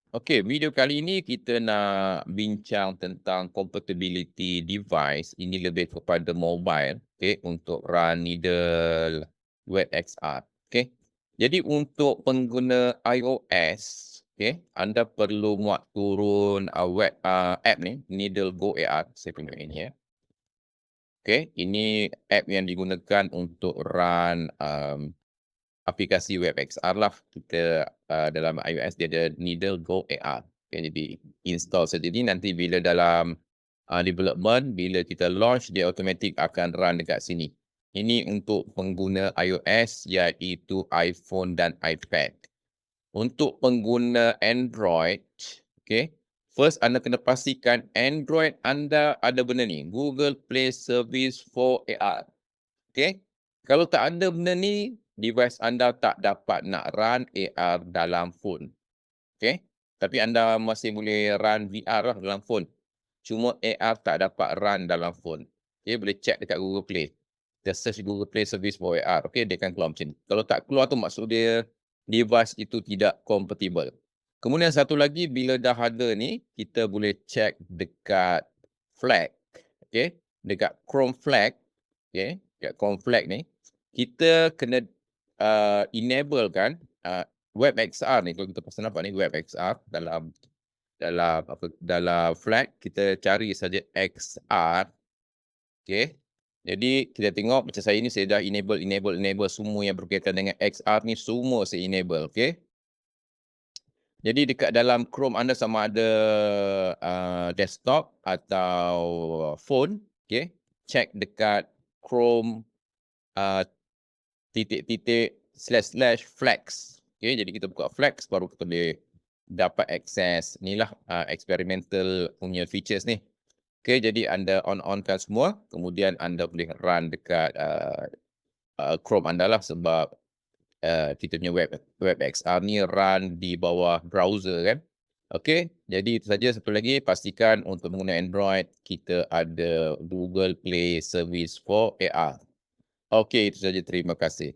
Okey, video kali ini kita nak bincang tentang compatibility device, ini lebih kepada mobile, okey, untuk run Needle Web XR, okey. Jadi untuk pengguna iOS, okey, anda perlu muat turun, app ni, Needle Go AR, saya tunjuk ini ya. Okey, ini app yang digunakan untuk run, aplikasi web XR lah. Kita dalam iOS dia ada Needle Go AR. Okay, jadi install sendiri nanti bila dalam development, bila kita launch, dia automatic akan run dekat sini. Ini untuk pengguna iOS iaitu iPhone dan iPad. Untuk pengguna Android, okay, first anda kena pastikan Android anda ada benda ni, Google Play Service for AR. Okay. Kalau tak ada benda ni, device anda tak dapat nak run AR dalam phone. Okay. Tapi anda masih boleh run VR lah dalam phone. Cuma AR tak dapat run dalam phone. Okay, boleh check dekat Google Play. Kita search Google Play Service for AR. Okay, dia akan keluar macam ni. Kalau tak keluar tu maksud dia device itu tidak compatible. Kemudian satu lagi, bila dah ada ni, kita boleh check dekat flag. Okay, dekat Chrome flag. Okay, dekat Chrome flag ni, kita kena enable kan Web XR ni. Kalau kita pasal nampak ni Web XR dalam flag, kita cari saja XR. Okey. Jadi kita tengok macam saya ni, saya dah enable semua yang berkaitan dengan XR ni, semua saya enable, okey. Jadi dekat dalam Chrome anda, sama ada desktop atau phone, okey, check dekat Chrome uh, //flags. Okey, jadi kita buka flags baru kita boleh dapat akses inilah experimental punya features ni. Okey, jadi anda on-kan semua, kemudian anda boleh run dekat Chrome anda lah, sebab kita punya web XR ni run di bawah browser kan. Okey, jadi itu saja. Satu lagi, pastikan untuk pengguna Android kita ada Google Play Service for AR. Okey, itu saja. Terima kasih.